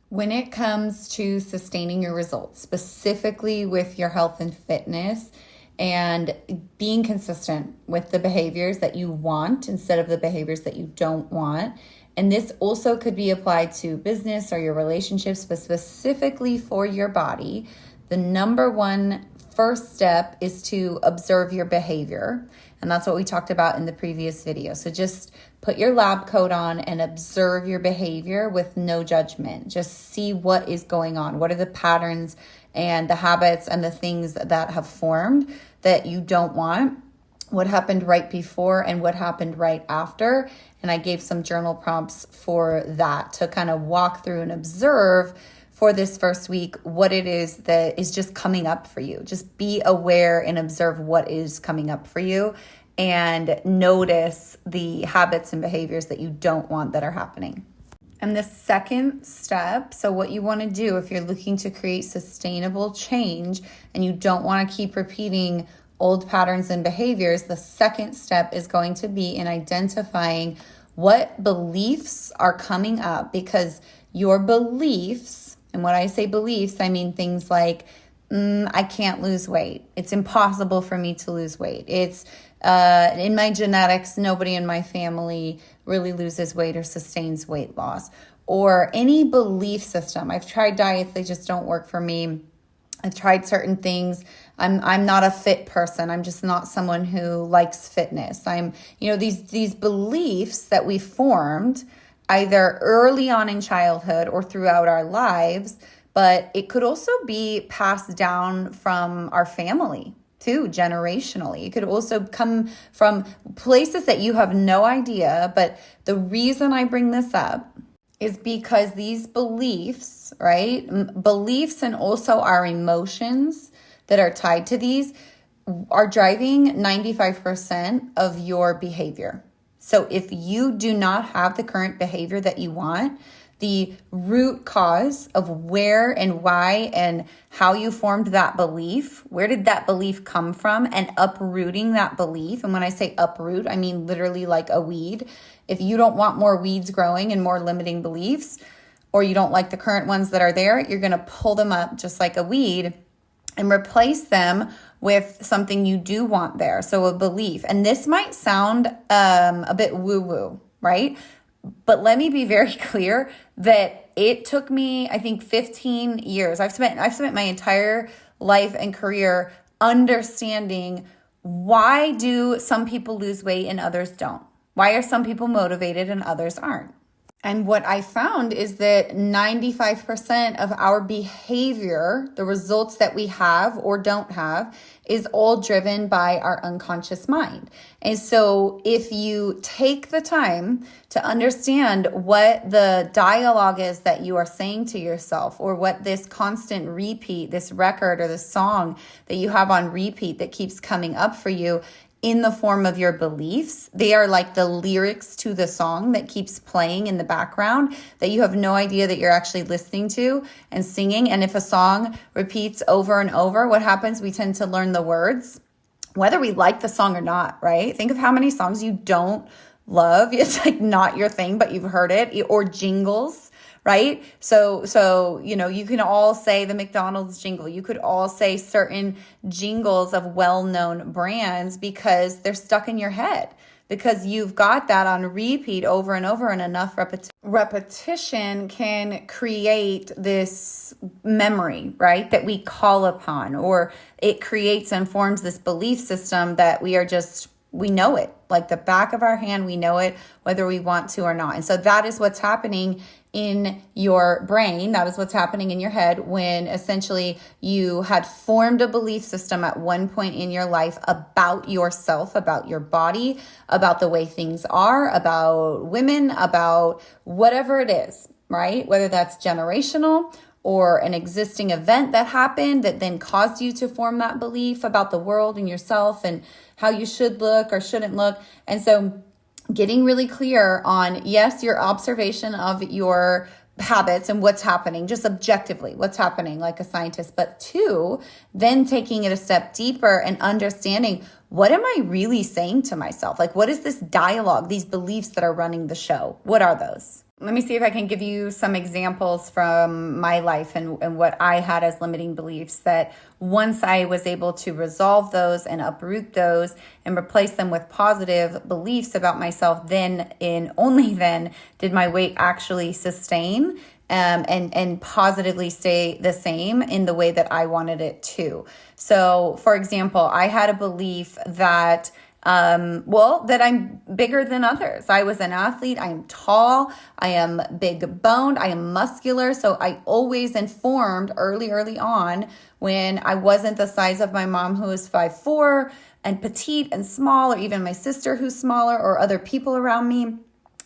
When it comes to sustaining your results, specifically with your health and fitness, and being consistent with the behaviors that you want instead of the behaviors that you don't want. And this also could be applied to business or your relationships, but specifically for your body. The number one first step is to observe your behavior. And that's what we talked about in the previous video. So just put your lab coat on and observe your behavior with no judgment. Just see what is going on. What are the patterns and the habits and the things that have formed that you don't want? What happened right before and what happened right after? And I gave some journal prompts for that to kind of walk through and observe for this first week what it is that is just coming up for you. Just be aware and observe what is coming up for you and notice the habits and behaviors that you don't want that are happening. And the second step, so what you want to do if you're looking to create sustainable change and you don't want to keep repeating old patterns and behaviors, the second step is going to be in identifying what beliefs are coming up, because your beliefs, and when I say beliefs, I mean things like, I can't lose weight. It's impossible for me to lose weight. It's in my genetics, nobody in my family really loses weight or sustains weight loss. Or any belief system. I've tried diets, they just don't work for me. I've tried certain things. I'm not a fit person. I'm just not someone who likes fitness. These beliefs that we formed either early on in childhood or throughout our lives, but it could also be passed down from our family too, generationally. It could also come from places that you have no idea. But the reason I bring this up is because these beliefs, right? Beliefs and also our emotions that are tied to these are driving 95% of your behavior. So if you do not have the current behavior that you want, the root cause of where and why and how you formed that belief, where did that belief come from, and uprooting that belief. And when I say uproot, I mean literally like a weed. If you don't want more weeds growing and more limiting beliefs, or you don't like the current ones that are there, you're going to pull them up just like a weed and replace them with something you do want there. So a belief. And this might sound a bit woo-woo, right? But let me be very clear that it took me, I think, 15 years. I've spent my entire life and career understanding, why do some people lose weight and others don't? Why are some people motivated and others aren't? And what I found is that 95% of our behavior, the results that we have or don't have, is all driven by our unconscious mind. And so if you take the time to understand what the dialogue is that you are saying to yourself, or what this constant repeat, this record or this song that you have on repeat that keeps coming up for you, in the form of your beliefs. They are like the lyrics to the song that keeps playing in the background that you have no idea that you're actually listening to and singing. And if a song repeats over and over, what happens? We tend to learn the words, whether we like the song or not, right? Think of how many songs you don't love. It's like not your thing, but you've heard it, or jingles. Right? So, you can all say the McDonald's jingle. You could all say certain jingles of well-known brands because they're stuck in your head, because you've got that on repeat over and over, and enough repetition can create this memory, right? That we call upon, or it creates and forms this belief system that we know it like the back of our hand. We know it whether we want to or not. And so that is what's happening in your brain. That is what's happening in your head when essentially you had formed a belief system at one point in your life about yourself, about your body, about the way things are, about women, about whatever it is, right? Whether that's generational or an existing event that happened that then caused you to form that belief about the world and yourself and how you should look or shouldn't look. And so getting really clear on, yes, your observation of your habits and what's happening, just objectively, what's happening like a scientist, but two, then taking it a step deeper and understanding, what am I really saying to myself? Like, what is this dialogue, these beliefs that are running the show? What are those? Let me see if I can give you some examples from my life and what I had as limiting beliefs, that once I was able to resolve those and uproot those and replace them with positive beliefs about myself, then and only then did my weight actually sustain and positively stay the same in the way that I wanted it to. So, for example, I had a belief that that I'm bigger than others. I was an athlete. I am tall. I am big boned. I am muscular. So I always informed early on when I wasn't the size of my mom, who is 5'4" and petite and small, or even my sister who's smaller, or other people around me.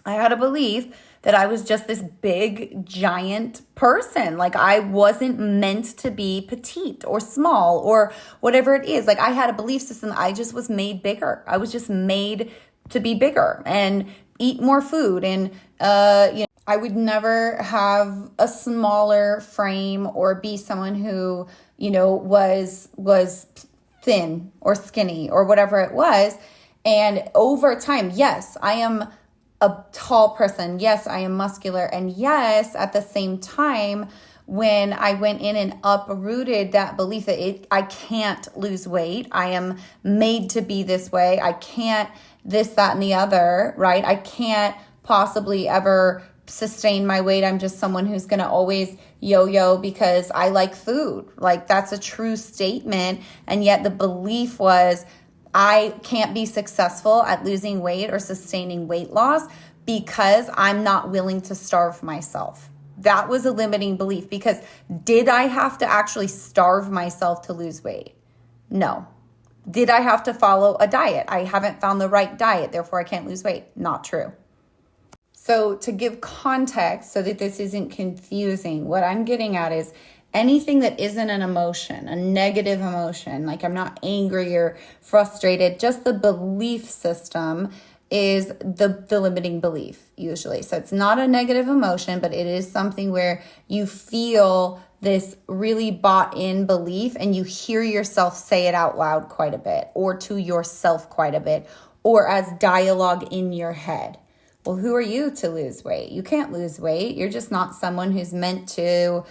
I had a belief that I was just this big, giant person. Like I wasn't meant to be petite or small or whatever it is. Like I had a belief system that I just was made bigger. I was just made to be bigger and eat more food. And, I would never have a smaller frame or be someone who, was thin or skinny or whatever it was. And over time, yes, I am a tall person. Yes, I am muscular. And yes, at the same time, when I went in and uprooted that belief that I can't lose weight, I am made to be this way, I can't this, that, and the other, right? I can't possibly ever sustain my weight. I'm just someone who's going to always yo-yo because I like food. Like that's a true statement. And yet the belief was, I can't be successful at losing weight or sustaining weight loss because I'm not willing to starve myself. That was a limiting belief, because did I have to actually starve myself to lose weight? No. Did I have to follow a diet? I haven't found the right diet, therefore I can't lose weight. Not true. So to give context so that this isn't confusing, what I'm getting at is anything that isn't an emotion, a negative emotion, like I'm not angry or frustrated, just the belief system is the limiting belief usually. So it's not a negative emotion, but it is something where you feel this really bought in belief and you hear yourself say it out loud quite a bit, or to yourself quite a bit, or as dialogue in your head. Well, who are you to lose weight? You can't lose weight. You're just not someone who's meant to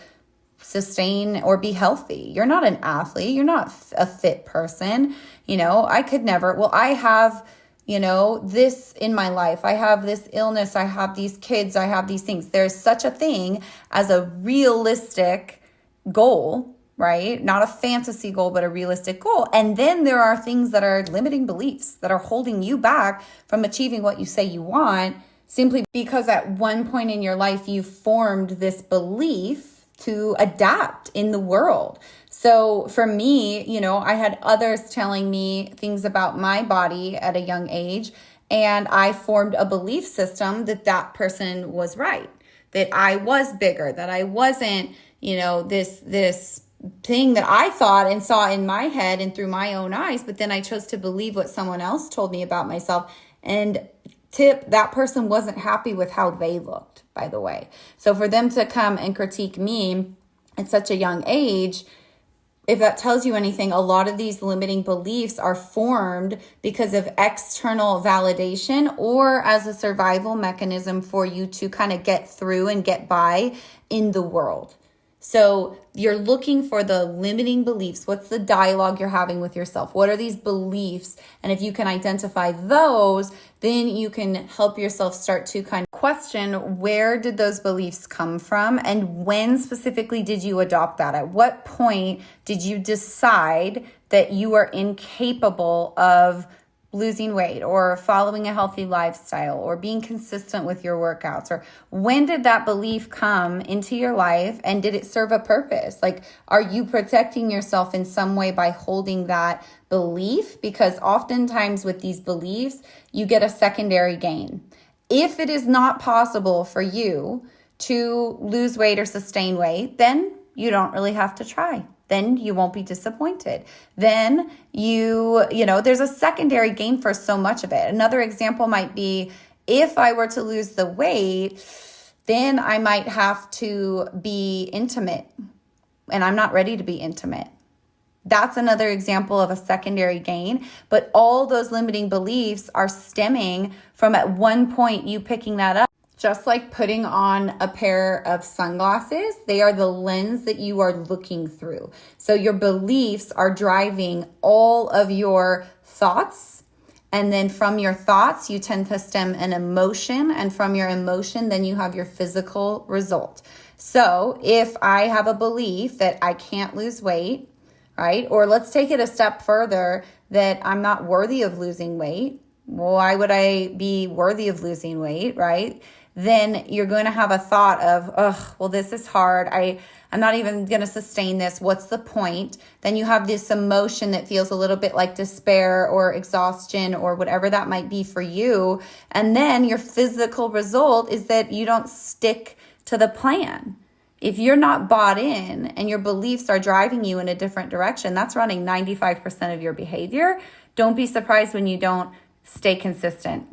sustain or be healthy. You're not an athlete. You're not a fit person. I could never. Well, I have, this in my life. I have this illness. I have these kids. I have these things. There's such a thing as a realistic goal, right? Not a fantasy goal, but a realistic goal. And then there are things that are limiting beliefs that are holding you back from achieving what you say you want, simply because at one point in your life you formed this belief to adapt in the world. So for me, I had others telling me things about my body at a young age, and I formed a belief system that person was right, that I was bigger, that I wasn't, this thing that I thought and saw in my head and through my own eyes, but then I chose to believe what someone else told me about myself. And that person wasn't happy with how they looked, by the way. So for them to come and critique me at such a young age, if that tells you anything, a lot of these limiting beliefs are formed because of external validation or as a survival mechanism for you to kind of get through and get by in the world. So you're looking for the limiting beliefs. What's the dialogue you're having with yourself? What are these beliefs? And if you can identify those, then you can help yourself start to kind of question, where did those beliefs come from? And when specifically did you adopt that? At what point did you decide that you are incapable of losing weight or following a healthy lifestyle or being consistent with your workouts? Or when did that belief come into your life, and did it serve a purpose? Like, are you protecting yourself in some way by holding that belief? Because oftentimes with these beliefs, you get a secondary gain. If it is not possible for you to lose weight or sustain weight, then you don't really have to try. Then you won't be disappointed. Then there's a secondary gain for so much of it. Another example might be, if I were to lose the weight, then I might have to be intimate, and I'm not ready to be intimate. That's another example of a secondary gain. But all those limiting beliefs are stemming from at one point you picking that up Just like putting on a pair of sunglasses, they are the lens that you are looking through. So your beliefs are driving all of your thoughts. And then from your thoughts, you tend to stem an emotion. And from your emotion, then you have your physical result. So if I have a belief that I can't lose weight, right? Or let's take it a step further, that I'm not worthy of losing weight. Why would I be worthy of losing weight, right? Then you're going to have a thought of, oh, well, this is hard. I'm not even going to sustain this. What's the point? Then you have this emotion that feels a little bit like despair or exhaustion or whatever that might be for you. And then your physical result is that you don't stick to the plan. If you're not bought in and your beliefs are driving you in a different direction, that's running 95% of your behavior. Don't be surprised when you don't stay consistent.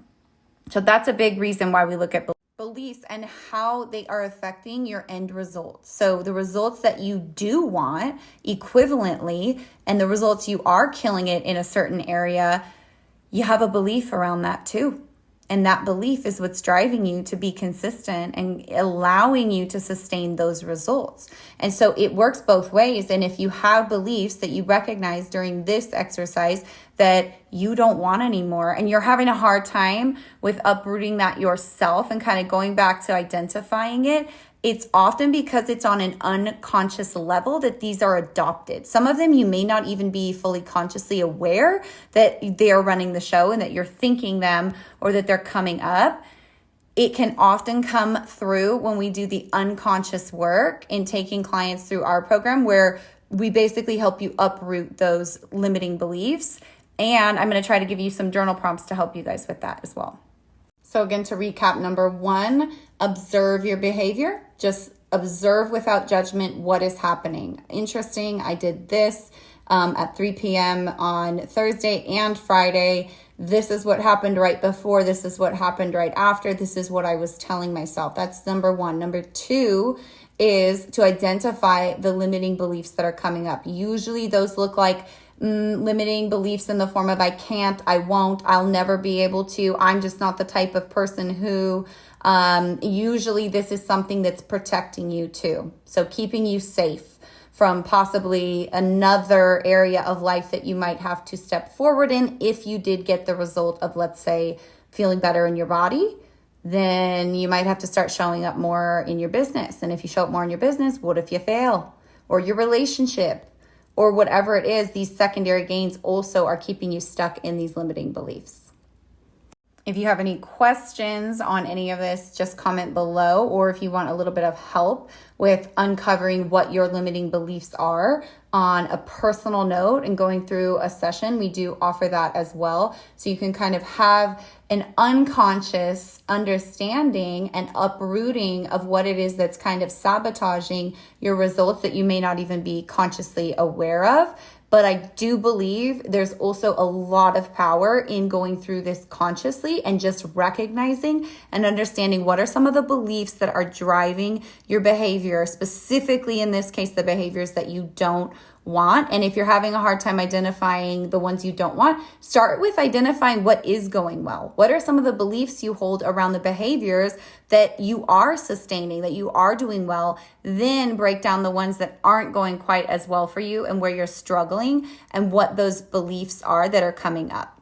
So that's a big reason why we look at beliefs and how they are affecting your end results. So the results that you do want equivalently and the results you are killing it in a certain area, you have a belief around that too. And that belief is what's driving you to be consistent and allowing you to sustain those results. And so it works both ways. And if you have beliefs that you recognize during this exercise that you don't want anymore, and you're having a hard time with uprooting that yourself and kind of going back to identifying it, it's often because it's on an unconscious level that these are adopted. Some of them you may not even be fully consciously aware that they are running the show and that you're thinking them or that they're coming up. It can often come through when we do the unconscious work in taking clients through our program, where we basically help you uproot those limiting beliefs. And I'm going to try to give you some journal prompts to help you guys with that as well. So again, to recap, number one, observe your behavior. Just observe without judgment what is happening. Interesting, I did this at 3 p.m. on Thursday and Friday. This is what happened right before. This is what happened right after. This is what I was telling myself. That's number one. Number two is to identify the limiting beliefs that are coming up. Usually those look like limiting beliefs in the form of I can't, I won't, I'll never be able to, I'm just not the type of person who, usually this is something that's protecting you too. So keeping you safe from possibly another area of life that you might have to step forward in if you did get the result of, let's say, feeling better in your body. Then you might have to start showing up more in your business. And if you show up more in your business, what if you fail? Or your relationship? Or whatever it is, these secondary gains also are keeping you stuck in these limiting beliefs. If you have any questions on any of this, just comment below. Or if you want a little bit of help with uncovering what your limiting beliefs are on a personal note and going through a session, we do offer that as well. So you can kind of have an unconscious understanding and uprooting of what it is that's kind of sabotaging your results that you may not even be consciously aware of. But I do believe there's also a lot of power in going through this consciously and just recognizing and understanding what are some of the beliefs that are driving your behavior, specifically in this case, the behaviors that you don't want. And if you're having a hard time identifying the ones you don't want, start with identifying what is going well. What are some of the beliefs you hold around the behaviors that you are sustaining, that you are doing well? Then break down the ones that aren't going quite as well for you and where you're struggling and what those beliefs are that are coming up.